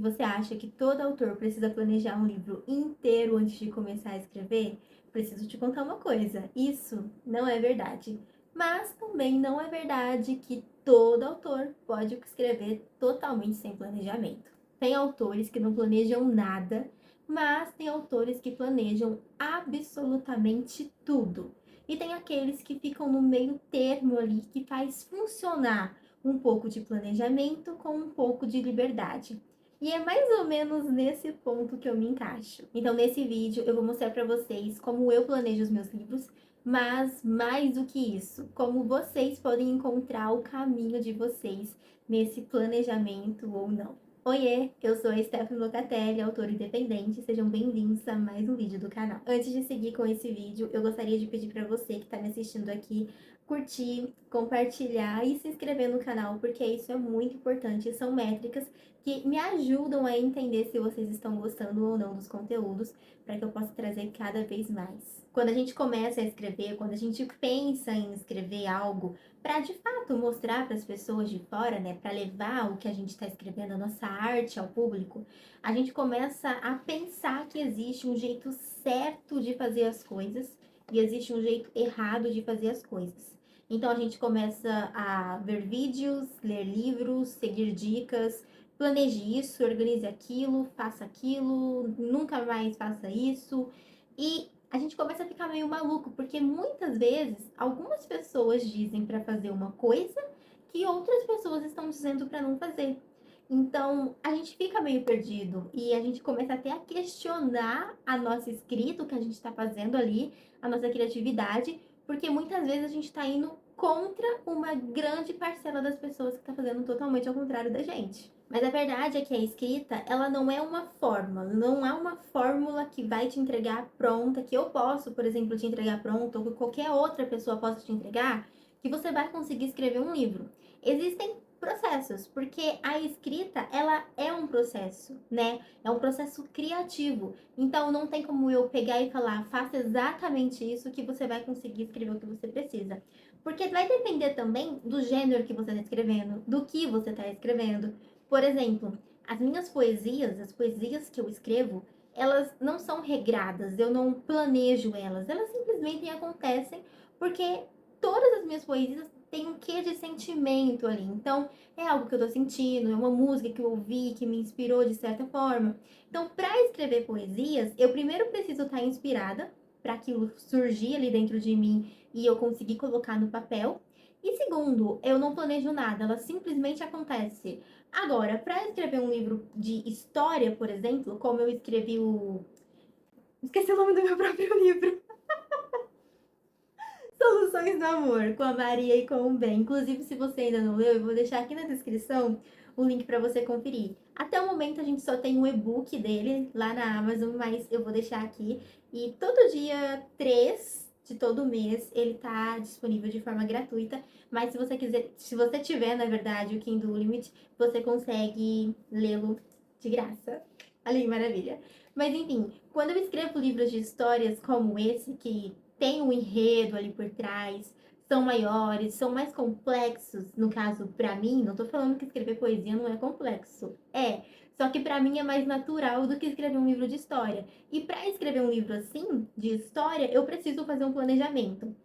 você acha que todo autor precisa planejar um livro inteiro antes de começar a escrever, preciso te contar uma coisa: isso não é verdade. Mas também não é verdade que todo autor pode escrever totalmente sem planejamento. Tem autores que não planejam nada, mas tem autores que planejam absolutamente tudo. E tem aqueles que ficam no meio termo ali, que faz funcionar um pouco de planejamento com um pouco de liberdade. E é mais ou menos nesse ponto que eu me encaixo. Então, nesse vídeo, eu vou mostrar para vocês como eu planejo os meus livros, mas mais do que isso, como vocês podem encontrar o caminho de vocês nesse planejamento ou não. Oiê, eu sou a Stephanie Locatelli, autora independente. Sejam bem-vindos a mais um vídeo do canal. Antes de seguir com esse vídeo, eu gostaria de pedir para você que está me assistindo aqui curtir, compartilhar e se inscrever no canal, porque isso é muito importante. São métricas que me ajudam a entender se vocês estão gostando ou não dos conteúdos, para que eu possa trazer cada vez mais. Quando a gente começa a escrever, quando a gente pensa em escrever algo, para de fato mostrar para as pessoas de fora, né, para levar o que a gente está escrevendo, a nossa arte ao público, a gente começa a pensar que existe um jeito certo de fazer as coisas e existe um jeito errado de fazer as coisas. Então a gente começa a ver vídeos, ler livros, seguir dicas, planeje isso, organize aquilo, faça aquilo, nunca mais faça isso. E a gente começa a ficar meio maluco, porque muitas vezes algumas pessoas dizem para fazer uma coisa que outras pessoas estão dizendo para não fazer. Então, a gente fica meio perdido e a gente começa até a questionar a nossa escrita, o que a gente está fazendo ali, a nossa criatividade, porque muitas vezes a gente está indo contra uma grande parcela das pessoas que está fazendo totalmente ao contrário da gente. Mas a verdade é que a escrita, ela não é uma forma, não é uma fórmula que vai te entregar pronta, que eu posso, por exemplo, te entregar pronta, ou que qualquer outra pessoa possa te entregar, que você vai conseguir escrever um livro. Existem processos, porque a escrita, ela é um processo, né? É um processo criativo. Então, não tem como eu pegar e falar, faça exatamente isso que você vai conseguir escrever o que você precisa. Porque vai depender também do gênero que você está escrevendo, do que você está escrevendo. Por exemplo, as minhas poesias, as poesias que eu escrevo, elas não são regradas, eu não planejo elas simplesmente acontecem porque todas as minhas poesias têm um quê de sentimento ali. Então, é algo que eu tô sentindo, é uma música que eu ouvi, que me inspirou de certa forma. Então, para escrever poesias, eu primeiro preciso estar inspirada para aquilo surgir ali dentro de mim e eu conseguir colocar no papel. E segundo, eu não planejo nada, ela simplesmente acontece. Agora, para escrever um livro de história, por exemplo, como eu escrevi o. Esqueci o nome do meu próprio livro. Soluções do Amor, com a Maria e com o Ben. Inclusive, se você ainda não leu, eu vou deixar aqui na descrição o link para você conferir. Até o momento a gente só tem um e-book dele lá na Amazon, mas eu vou deixar aqui. E todo dia 3 de todo mês ele tá disponível de forma gratuita. Mas se você quiser, se você tiver, na verdade, o Kindle Unlimited, você consegue lê-lo de graça. Olha aí, maravilha. Mas enfim, quando eu escrevo livros de histórias como esse, que tem um enredo ali por trás, são maiores, são mais complexos, no caso, para mim, não tô falando que escrever poesia não é complexo, só que para mim é mais natural do que escrever um livro de história. E para escrever um livro assim, de história, eu preciso fazer um planejamento.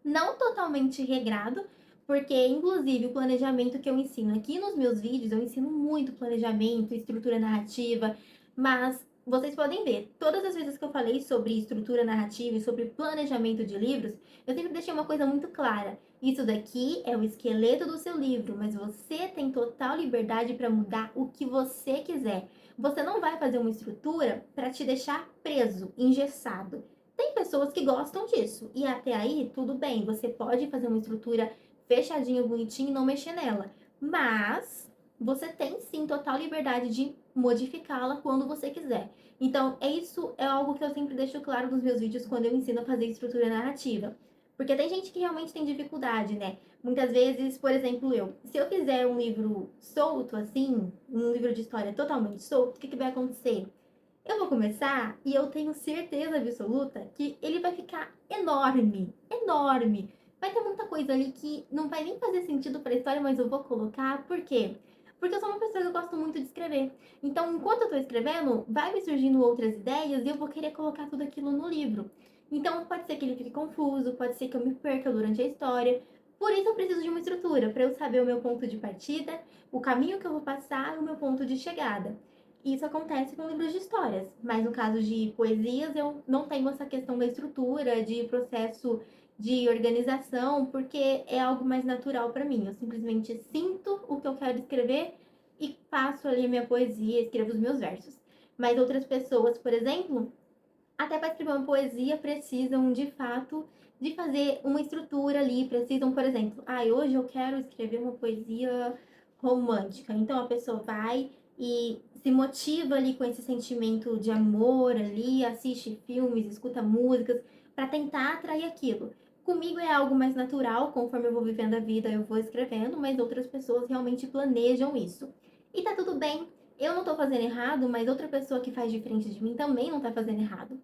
Não totalmente regrado, porque inclusive o planejamento que eu ensino aqui nos meus vídeos, eu ensino muito planejamento, estrutura narrativa, mas vocês podem ver, todas as vezes que eu falei sobre estrutura narrativa e sobre planejamento de livros, eu sempre deixei uma coisa muito clara. Isso daqui é o esqueleto do seu livro, mas você tem total liberdade para mudar o que você quiser. Você não vai fazer uma estrutura para te deixar preso, engessado. Tem pessoas que gostam disso, e até aí tudo bem, você pode fazer uma estrutura fechadinha, bonitinha e não mexer nela. Mas você tem sim total liberdade de modificá-la quando você quiser. Então, isso é algo que eu sempre deixo claro nos meus vídeos quando eu ensino a fazer estrutura narrativa. Porque tem gente que realmente tem dificuldade, né? Muitas vezes, por exemplo, se eu fizer um livro solto assim, um livro de história totalmente solto, o que vai acontecer? Eu vou começar e eu tenho certeza absoluta que ele vai ficar enorme, enorme. Vai ter muita coisa ali que não vai nem fazer sentido para a história, mas eu vou colocar. Por quê? Porque eu sou uma pessoa que eu gosto muito de escrever. Então, enquanto eu tô escrevendo, vai me surgindo outras ideias e eu vou querer colocar tudo aquilo no livro. Então, pode ser que ele fique confuso, pode ser que eu me perca durante a história. Por isso, eu preciso de uma estrutura, para eu saber o meu ponto de partida, o caminho que eu vou passar e o meu ponto de chegada. Isso acontece com livros de histórias, mas no caso de poesias, eu não tenho essa questão da estrutura, de processo de organização, porque é algo mais natural para mim. Eu simplesmente sinto o que eu quero escrever e faço ali a minha poesia, escrevo os meus versos. Mas outras pessoas, por exemplo, até para escrever uma poesia precisam de fato de fazer uma estrutura ali, precisam, por exemplo, hoje eu quero escrever uma poesia romântica. Então a pessoa vai e se motiva ali com esse sentimento de amor ali, assiste filmes, escuta músicas para tentar atrair aquilo. Comigo é algo mais natural, conforme eu vou vivendo a vida, eu vou escrevendo, mas outras pessoas realmente planejam isso. E tá tudo bem, eu não tô fazendo errado, mas outra pessoa que faz diferente de mim também não tá fazendo errado.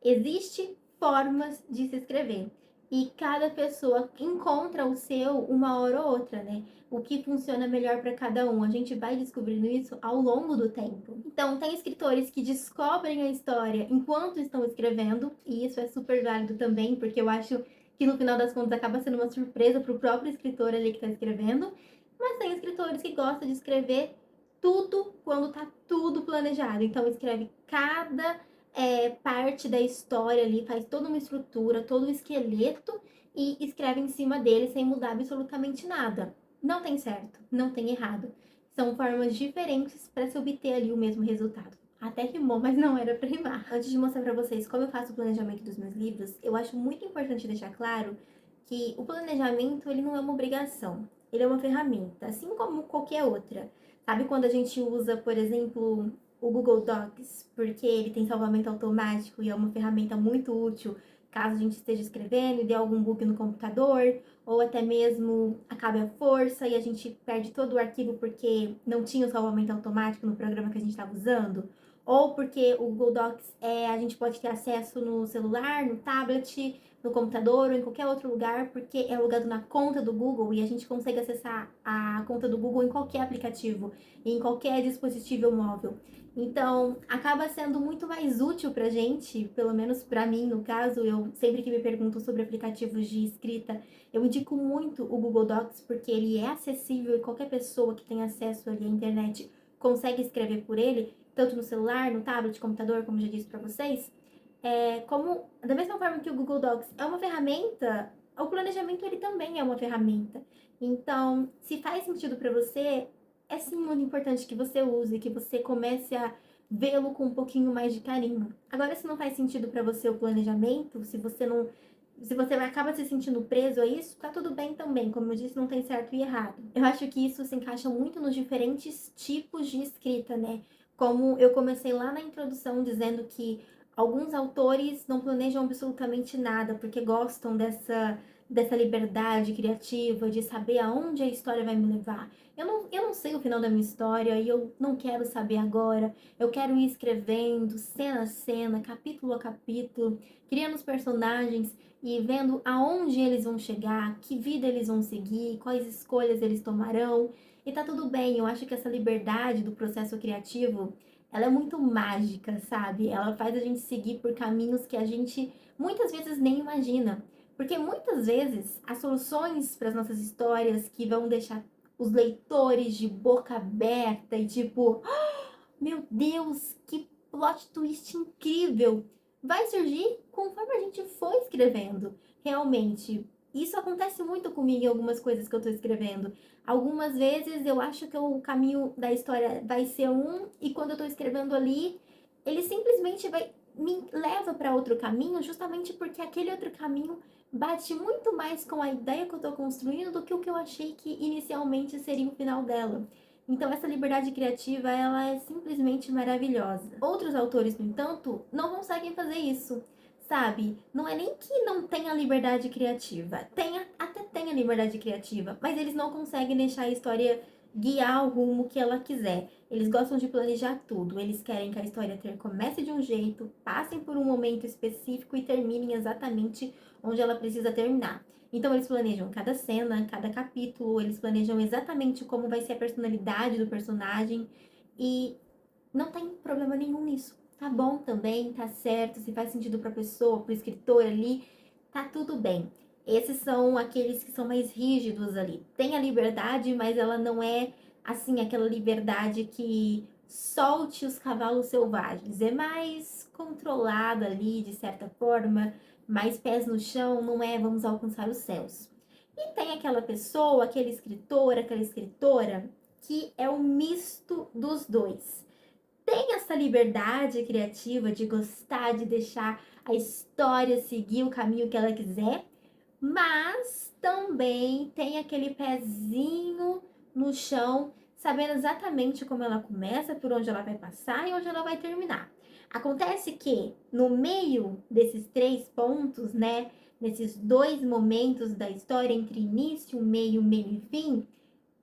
Existem formas de se escrever e cada pessoa encontra o seu uma hora ou outra, né? O que funciona melhor para cada um. A gente vai descobrindo isso ao longo do tempo. Então, tem escritores que descobrem a história enquanto estão escrevendo, e isso é super válido também, porque eu acho que no final das contas acaba sendo uma surpresa para o próprio escritor ali que está escrevendo. Mas tem escritores que gostam de escrever tudo quando tá tudo planejado. Então, escreve cada parte da história ali, faz toda uma estrutura, todo um esqueleto e escreve em cima dele sem mudar absolutamente nada. Não tem certo, não tem errado. São formas diferentes para se obter ali o mesmo resultado. Até rimou, mas não era para rimar. Antes de mostrar para vocês como eu faço o planejamento dos meus livros, eu acho muito importante deixar claro que o planejamento ele não é uma obrigação, ele é uma ferramenta, assim como qualquer outra. Sabe quando a gente usa, por exemplo, o Google Docs, porque ele tem salvamento automático e é uma ferramenta muito útil caso a gente esteja escrevendo e dê algum bug no computador, ou até mesmo acabe a força e a gente perde todo o arquivo porque não tinha o salvamento automático no programa que a gente estava usando, ou porque o Google Docs a gente pode ter acesso no celular, no tablet, no computador ou em qualquer outro lugar, porque é alugado na conta do Google e a gente consegue acessar a conta do Google em qualquer aplicativo, em qualquer dispositivo móvel. Então, acaba sendo muito mais útil pra gente, pelo menos pra mim, no caso, eu sempre que me perguntam sobre aplicativos de escrita, eu indico muito o Google Docs, porque ele é acessível e qualquer pessoa que tem acesso ali à internet consegue escrever por ele, tanto no celular, no tablet, computador, como já disse pra vocês. Como, da mesma forma que o Google Docs é uma ferramenta, o planejamento ele também é uma ferramenta. Então, se faz sentido pra você, é sim muito importante que você use, que você comece a vê-lo com um pouquinho mais de carinho. Agora, se não faz sentido para você o planejamento, se você acaba se sentindo preso a isso, tá tudo bem também. Como eu disse, não tem certo e errado. Eu acho que isso se encaixa muito nos diferentes tipos de escrita, né? Como eu comecei lá na introdução dizendo que alguns autores não planejam absolutamente nada porque gostam dessa liberdade criativa, de saber aonde a história vai me levar. Eu não sei o final da minha história e eu não quero saber agora. Eu quero ir escrevendo cena a cena, capítulo a capítulo, criando os personagens e vendo aonde eles vão chegar, que vida eles vão seguir, quais escolhas eles tomarão. E tá tudo bem, eu acho que essa liberdade do processo criativo, ela é muito mágica, sabe? Ela faz a gente seguir por caminhos que a gente muitas vezes nem imagina. Porque muitas vezes as soluções para as nossas histórias que vão deixar os leitores de boca aberta e tipo, meu Deus, que plot twist incrível! Vai surgir conforme a gente for escrevendo. Realmente, isso acontece muito comigo em algumas coisas que eu tô escrevendo. Algumas vezes eu acho que o caminho da história vai ser um, e quando eu tô escrevendo ali, ele simplesmente me leva para outro caminho, justamente porque aquele outro caminho bate muito mais com a ideia que eu tô construindo do que o que eu achei que inicialmente seria o final dela. Então essa liberdade criativa, ela é simplesmente maravilhosa. Outros autores, no entanto, não conseguem fazer isso, sabe? Não é nem que não tenha liberdade criativa, até tem a liberdade criativa, mas eles não conseguem deixar a história guiar o rumo que ela quiser. Eles gostam de planejar tudo. Eles querem que a história comece de um jeito, passem por um momento específico e terminem exatamente onde ela precisa terminar. Então, eles planejam cada cena, cada capítulo, eles planejam exatamente como vai ser a personalidade do personagem e não tem problema nenhum nisso. Tá bom também, tá certo, se faz sentido pra pessoa, pro escritor ali, tá tudo bem. Esses são aqueles que são mais rígidos ali. Tem a liberdade, mas ela não é assim aquela liberdade que solte os cavalos selvagens. É mais controlada ali, de certa forma, mais pés no chão, não é vamos alcançar os céus. E tem aquela pessoa, aquele escritor, aquela escritora, que é o misto dos dois. Tem essa liberdade criativa de gostar, de deixar a história seguir o caminho que ela quiser, mas também tem aquele pezinho no chão, sabendo exatamente como ela começa, por onde ela vai passar e onde ela vai terminar. Acontece que no meio desses 3 pontos, né, nesses 2 momentos da história, entre início, meio e fim,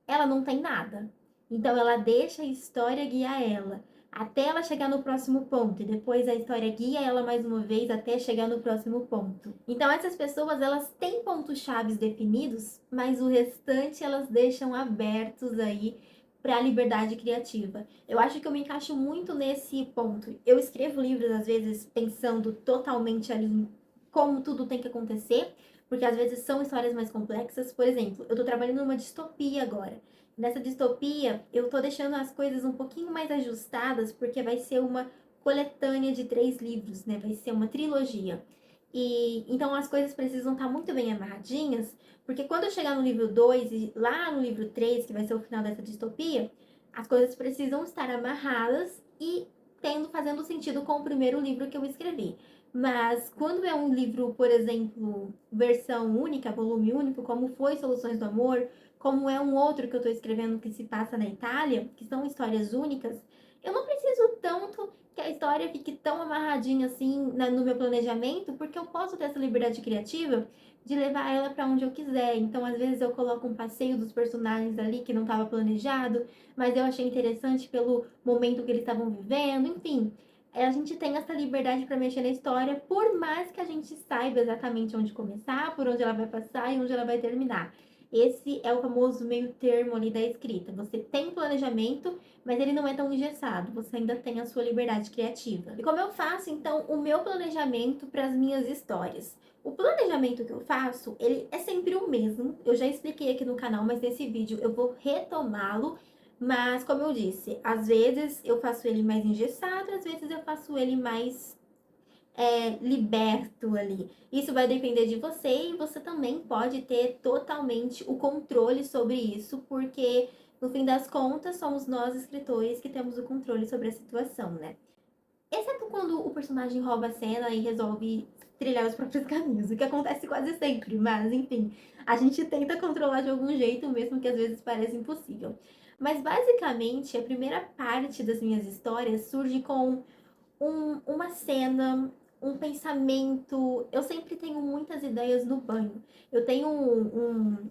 ela não tem nada. Então ela deixa a história guiar ela até ela chegar no próximo ponto e depois a história guia ela mais uma vez até chegar no próximo ponto. Então essas pessoas elas têm pontos chaves definidos, mas o restante elas deixam abertos aí para a liberdade criativa. Eu acho que eu me encaixo muito nesse ponto. Eu escrevo livros às vezes pensando totalmente ali em como tudo tem que acontecer, porque às vezes são histórias mais complexas. Por exemplo, eu tô trabalhando numa distopia agora. Nessa distopia, eu tô deixando as coisas um pouquinho mais ajustadas, porque vai ser uma coletânea de 3 livros, né? Vai ser uma trilogia. E então as coisas precisam estar muito bem amarradinhas, porque quando eu chegar no livro 2 e lá no livro 3, que vai ser o final dessa distopia, as coisas precisam estar amarradas e fazendo sentido com o primeiro livro que eu escrevi. Mas quando é um livro, por exemplo, versão única, volume único, como foi Soluções do Amor, como é um outro que eu estou escrevendo que se passa na Itália, que são histórias únicas, eu não preciso tanto que a história fique tão amarradinha assim no meu planejamento, porque eu posso ter essa liberdade criativa de levar ela para onde eu quiser. Então, às vezes eu coloco um passeio dos personagens ali que não estava planejado, mas eu achei interessante pelo momento que eles estavam vivendo, enfim. A gente tem essa liberdade para mexer na história, por mais que a gente saiba exatamente onde começar, por onde ela vai passar e onde ela vai terminar. Esse é o famoso meio termo ali da escrita. Você tem planejamento, mas ele não é tão engessado. Você ainda tem a sua liberdade criativa. E como eu faço, então, o meu planejamento para as minhas histórias? O planejamento que eu faço, ele é sempre o mesmo. Eu já expliquei aqui no canal, mas nesse vídeo eu vou retomá-lo. Mas, como eu disse, às vezes eu faço ele mais engessado, às vezes eu faço ele mais liberto ali. Isso vai depender de você e você também pode ter totalmente o controle sobre isso, porque no fim das contas somos nós escritores que temos o controle sobre a situação, né? Exceto quando o personagem rouba a cena e resolve trilhar os próprios caminhos, o que acontece quase sempre, mas enfim, a gente tenta controlar de algum jeito, mesmo que às vezes pareça impossível. Mas basicamente, a primeira parte das minhas histórias surge com uma cena, um pensamento. Eu sempre tenho muitas ideias no banho. Eu tenho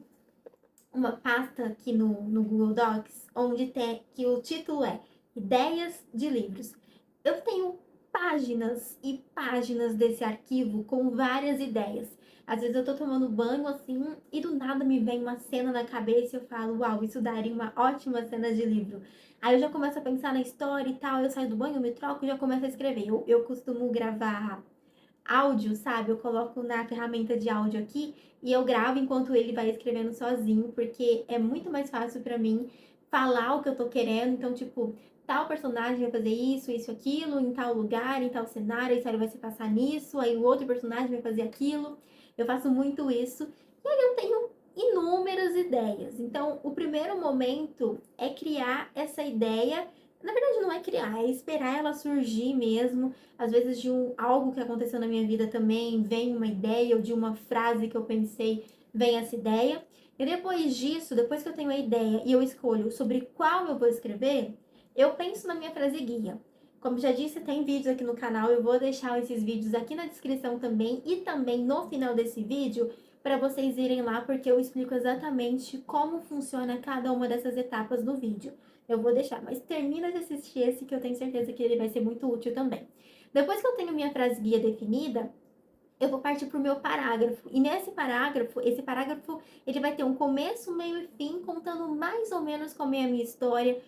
uma pasta aqui no Google Docs, onde tem que o título é Ideias de Livros. Eu tenho páginas e páginas desse arquivo com várias ideias. Às vezes eu tô tomando banho assim e do nada me vem uma cena na cabeça e eu falo, uau, isso daria uma ótima cena de livro. Aí eu já começo a pensar na história e tal, eu saio do banho, eu me troco e já começo a escrever. Eu costumo gravar áudio, sabe? Eu coloco na ferramenta de áudio aqui e eu gravo enquanto ele vai escrevendo sozinho, porque é muito mais fácil pra mim falar o que eu tô querendo. Então, tipo, tal personagem vai fazer isso, aquilo, em tal lugar, em tal cenário, a história vai se passar nisso, aí o outro personagem vai fazer aquilo. Eu faço muito isso. E aí eu tenho inúmeras ideias. Então, o primeiro momento é criar essa ideia. Na verdade, não é criar, é esperar ela surgir mesmo. Às vezes, de algo que aconteceu na minha vida também, vem uma ideia, ou de uma frase que eu pensei, vem essa ideia. E depois disso, depois que eu tenho a ideia e eu escolho sobre qual eu vou escrever, eu penso na minha frase guia. Como já disse, tem vídeos aqui no canal, eu vou deixar esses vídeos aqui na descrição também e também no final desse vídeo para vocês irem lá, porque eu explico exatamente como funciona cada uma dessas etapas do vídeo. eu vou deixar. Mas termina de assistir esse que eu tenho certeza que ele vai ser muito útil também. Depois que eu tenho minha frase guia definida, eu vou partir para o meu parágrafo. E nesse parágrafo, esse parágrafo, ele vai ter um começo, meio e fim, contando mais ou menos como é a minha história,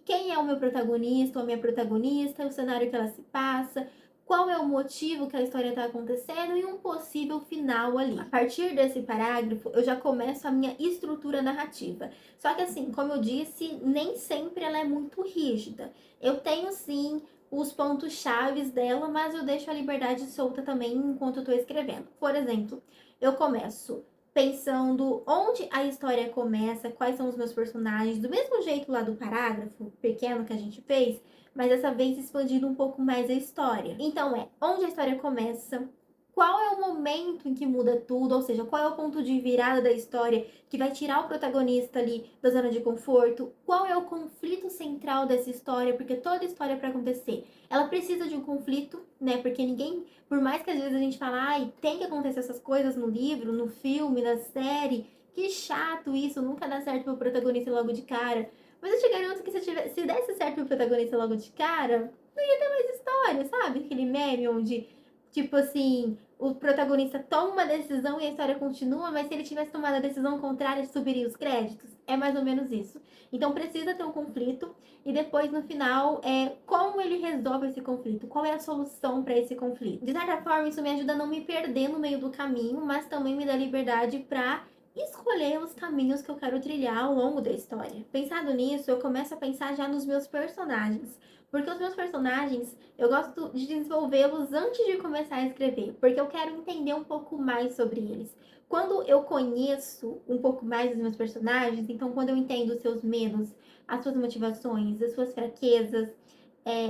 quem é o meu protagonista ou a minha protagonista, o cenário que ela se passa, qual é o motivo que a história está acontecendo e um possível final ali. A partir desse parágrafo, eu já começo a minha estrutura narrativa. Só que assim, como eu disse, nem sempre ela é muito rígida. Eu tenho sim os pontos chaves dela, mas eu deixo a liberdade solta também enquanto eu tô escrevendo. Por exemplo, eu começo pensando onde a história começa, quais são os meus personagens, do mesmo jeito lá do parágrafo pequeno que a gente fez, mas dessa vez expandindo um pouco mais a história. Então onde a história começa, qual é o momento em que muda tudo, ou seja, qual é o ponto de virada da história que vai tirar o protagonista ali da zona de conforto, qual é o conflito central dessa história, porque toda história para acontecer, ela precisa de um conflito, né? Porque ninguém, por mais que às vezes a gente fala, ai, tem que acontecer essas coisas no livro, no filme, na série, que chato isso, nunca dá certo pro protagonista logo de cara. Mas eu te garanto que se desse certo pro protagonista logo de cara, não ia ter mais história, sabe? Aquele meme onde, tipo assim, o protagonista toma uma decisão e a história continua, mas se ele tivesse tomado a decisão contrária, subiria os créditos. É mais ou menos isso. Então precisa ter um conflito e depois no final como ele resolve esse conflito, qual é a solução para esse conflito. De certa forma, isso me ajuda a não me perder no meio do caminho, mas também me dá liberdade para escolher os caminhos que eu quero trilhar ao longo da história. Pensado nisso, eu começo a pensar já nos meus personagens. Porque os meus personagens, eu gosto de desenvolvê-los antes de começar a escrever, porque eu quero entender um pouco mais sobre eles. Quando eu conheço um pouco mais dos meus personagens, então quando eu entendo os seus medos, as suas motivações, as suas fraquezas,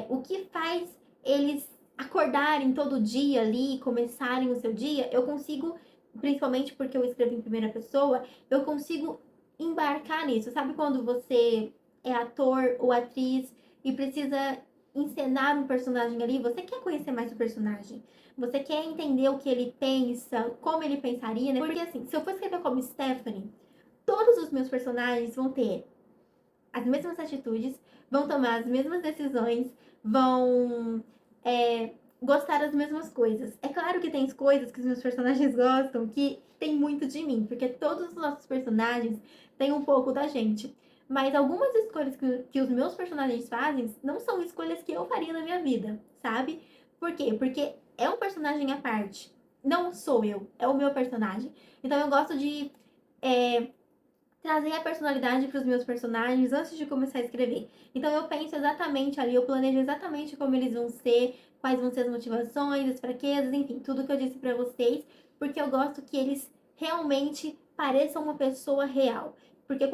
o que faz eles acordarem todo dia ali, começarem o seu dia, eu consigo, principalmente porque eu escrevo em primeira pessoa, eu consigo embarcar nisso. Sabe quando você é ator ou atriz e precisa encenar um personagem ali, você quer conhecer mais o personagem. Você quer entender o que ele pensa, como ele pensaria, né? Porque assim, se eu for escrever como Stephanie, todos os meus personagens vão ter as mesmas atitudes, vão tomar as mesmas decisões, vão gostar das mesmas coisas. É claro que tem coisas que os meus personagens gostam que tem muito de mim, porque todos os nossos personagens têm um pouco da gente. Mas algumas escolhas que os meus personagens fazem não são escolhas que eu faria na minha vida, sabe? Por quê? Porque é um personagem à parte. Não sou eu, é o meu personagem. Então eu gosto de trazer a personalidade para os meus personagens antes de começar a escrever. Então eu penso exatamente ali, eu planejo exatamente como eles vão ser, quais vão ser as motivações, as fraquezas, enfim, tudo que eu disse para vocês, porque eu gosto que eles realmente pareçam uma pessoa real. Porque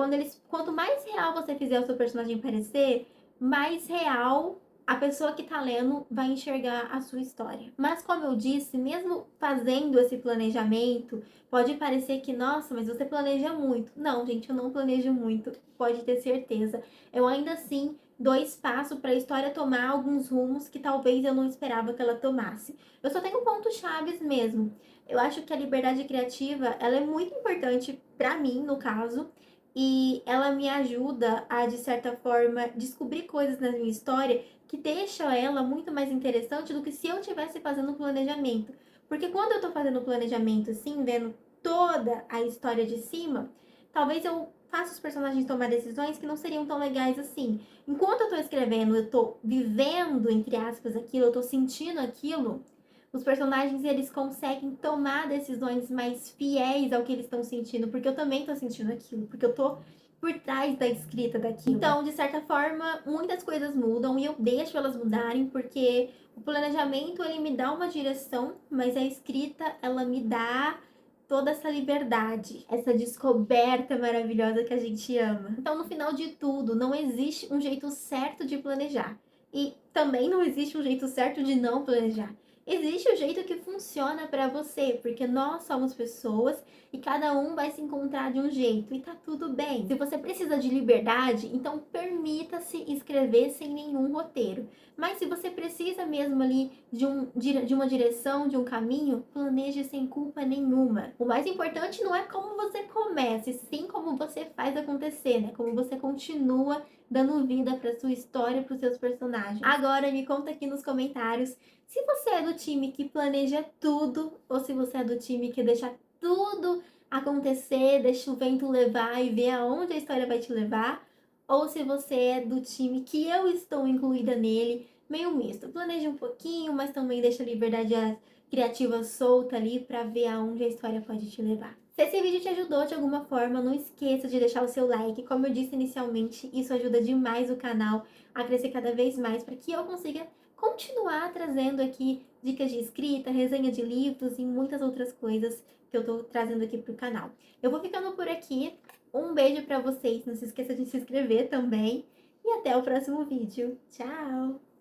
quanto mais real você fizer o seu personagem parecer, mais real a pessoa que tá lendo vai enxergar a sua história. Mas como eu disse, mesmo fazendo esse planejamento, pode parecer que, nossa, mas você planeja muito. Não, gente, eu não planejo muito, pode ter certeza. Eu ainda assim dou espaço para a história tomar alguns rumos que talvez eu não esperava que ela tomasse. Eu só tenho pontos chaves mesmo. Eu acho que a liberdade criativa, ela é muito importante para mim, no caso, e ela me ajuda a, de certa forma, descobrir coisas na minha história que deixam ela muito mais interessante do que se eu estivesse fazendo um planejamento. Porque quando eu tô fazendo o planejamento assim, vendo toda a história de cima, talvez eu faça os personagens tomar decisões que não seriam tão legais assim. Enquanto eu tô escrevendo, eu tô vivendo, entre aspas, aquilo, eu tô sentindo aquilo, os personagens eles conseguem tomar decisões mais fiéis ao que eles estão sentindo, porque eu também tô sentindo aquilo, porque eu tô por trás da escrita daquilo. Então, de certa forma, muitas coisas mudam e eu deixo elas mudarem, porque o planejamento ele me dá uma direção, mas a escrita ela me dá toda essa liberdade, essa descoberta maravilhosa que a gente ama. Então, no final de tudo, não existe um jeito certo de planejar. E também não existe um jeito certo de não planejar. Existe o jeito que funciona para você, porque nós somos pessoas e cada um vai se encontrar de um jeito e tá tudo bem. Se você precisa de liberdade, então permita-se escrever sem nenhum roteiro. Mas se você precisa mesmo ali de uma direção, de um caminho, planeje sem culpa nenhuma. O mais importante não é como você começa, e sim como você faz acontecer, né? Como você continua dando vida para sua história, para os seus personagens. Agora me conta aqui nos comentários se você é do time que planeja tudo ou se você é do time que deixa tudo acontecer, deixa o vento levar e vê aonde a história vai te levar, ou se você é do time que eu estou incluída nele, meio misto. Planeja um pouquinho, mas também deixa a liberdade criativa solta ali para ver aonde a história pode te levar. Se esse vídeo te ajudou de alguma forma, não esqueça de deixar o seu like. Como eu disse inicialmente, isso ajuda demais o canal a crescer cada vez mais para que eu consiga continuar trazendo aqui dicas de escrita, resenha de livros e muitas outras coisas que eu tô trazendo aqui pro canal. Eu vou ficando por aqui. Um beijo para vocês, não se esqueça de se inscrever também e até o próximo vídeo. Tchau!